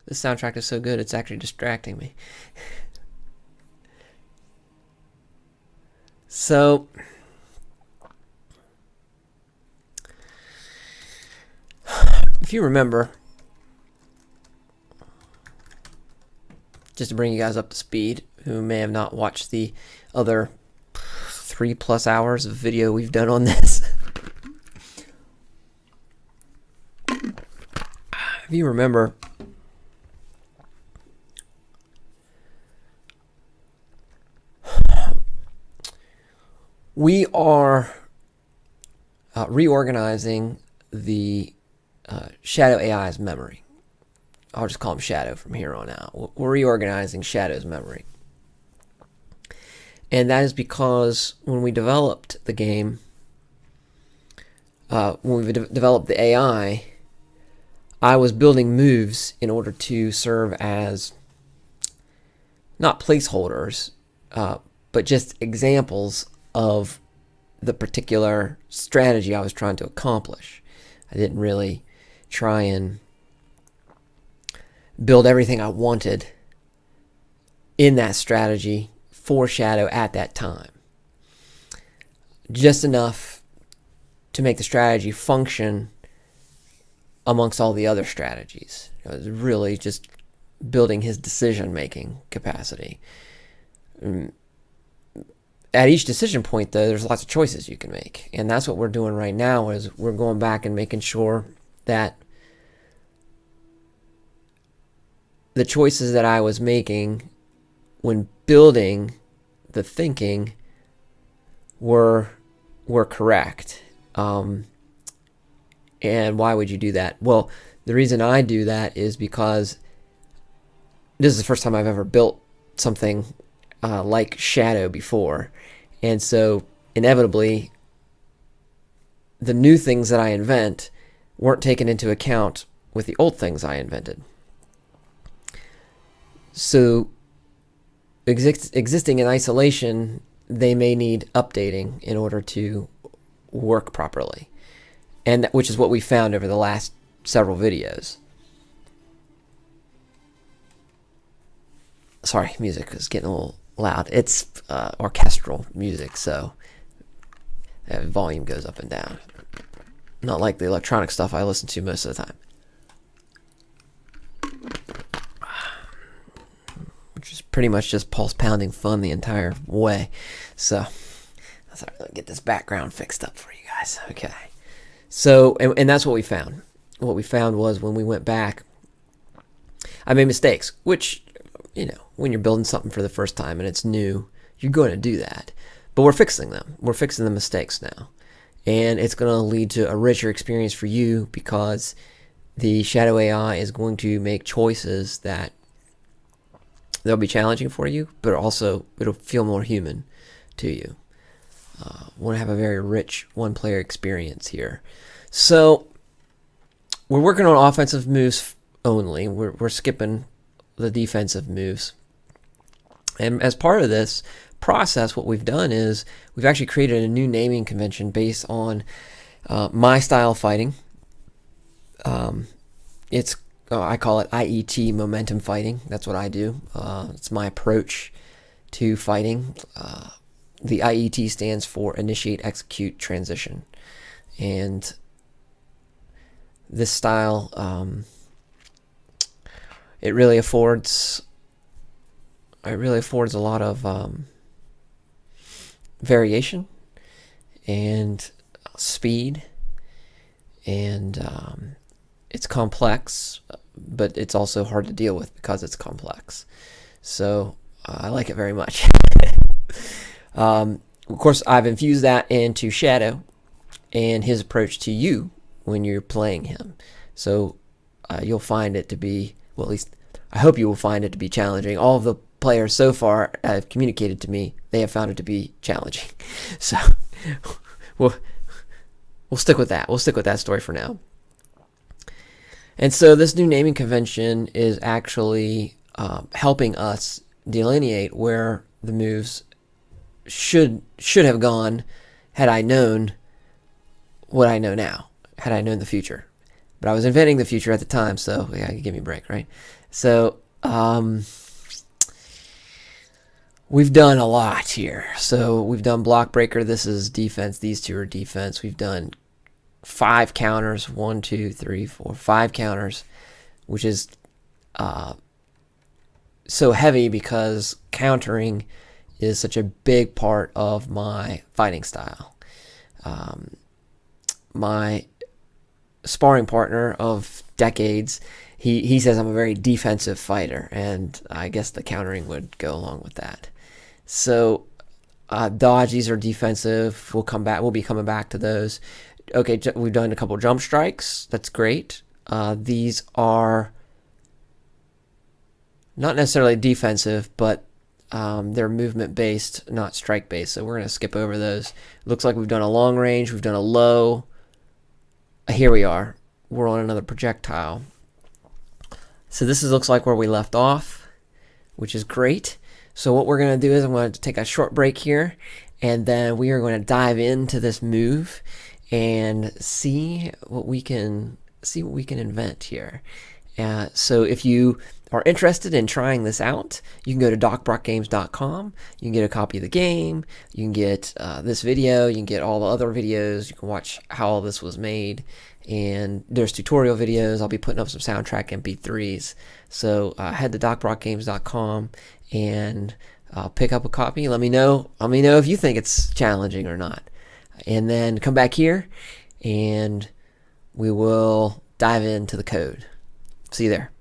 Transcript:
This soundtrack is so good, it's actually distracting me. So, if you remember, just to bring you guys up to speed, who may have not watched the other 3+ hours of video we've done on this. If you remember, we are reorganizing the Shadow AI's memory. I'll just call him Shadow from here on out. We're reorganizing Shadow's memory. And that is because when we developed the game, when we developed the AI, I was building moves in order to serve as not placeholders, but just examples of the particular strategy I was trying to accomplish. I didn't really try and build everything I wanted in that strategy for Shadow at that time. Just enough to make the strategy function amongst all the other strategies. It was really just building his decision-making capacity. At each decision point, though, there's lots of choices you can make. And that's what we're doing right now, is we're going back and making sure that the choices that I was making when building the thinking were correct. And why would you do that? Well, the reason I do that is because this is the first time I've ever built something like Shadow before. And so, inevitably, the new things that I invent weren't taken into account with the old things I invented. So, existing in isolation, they may need updating in order to work properly. And which is what we found over the last several videos. Sorry, music is getting a little loud. It's orchestral music, so volume goes up and down. Not like the electronic stuff I listen to most of the time. Which is pretty much just pulse pounding fun the entire way. So, let's get this background fixed up for you guys. Okay. So, and that's what we found. What we found was when we went back, I made mistakes, which, you know, when you're building something for the first time and it's new, you're going to do that. But we're fixing them. We're fixing the mistakes now. And it's going to lead to a richer experience for you because the Shadow AI is going to make choices that they'll be challenging for you, but also it'll feel more human to you. Want to have a very rich one-player experience here. So we're working on offensive moves only. We're skipping the defensive moves. And as part of this process, what we've done is we've actually created a new naming convention based on my style of fighting. I call it IET, momentum fighting. That's what I do. It's my approach to fighting. The IET stands for Initiate, Execute, Transition. And this style, it really affords a lot of variation and speed, and it's complex, but it's also hard to deal with because it's complex. So I like it very much. Of course, I've infused that into Shadow and his approach to you when you're playing him. So you'll find it to be, well, at least I hope you will find it to be challenging. All of the players so far have communicated to me they have found it to be challenging. So we'll stick with that. We'll stick with that story for now. And so this new naming convention is actually helping us delineate where the moves should have gone had I known what I know now, had I known the future. but I was inventing the future at the time, so yeah, give me a break, right? So we've done a lot here. So we've done block breaker. This is defense. These two are defense. We've done 5 counters. 1, 2, 3, 4, 5 counters, which is so heavy because countering is such a big part of my fighting style. My sparring partner of decades, he says I'm a very defensive fighter, and I guess the countering would go along with that. So dodge, these are defensive. We'll be coming back to those. Okay, we've done a couple jump strikes. That's great. These are not necessarily defensive, but they're movement based, not strike based. So we're going to skip over those. Looks like we've done a long range. We've done a low. Here we are. We're on another projectile. So this looks like where we left off, which is great. So what we're going to do is I'm going to take a short break here, and then we are going to dive into this move and see what we can invent here. So if you are interested in trying this out, you can go to docbrockgames.com. You can get a copy of the game. You can get this video. You can get all the other videos. You can watch how all this was made. And there's tutorial videos. I'll be putting up some soundtrack MP3s. So head to docbrockgames.com and pick up a copy. Let me know. Let me know if you think it's challenging or not. And then come back here and we will dive into the code. See you there.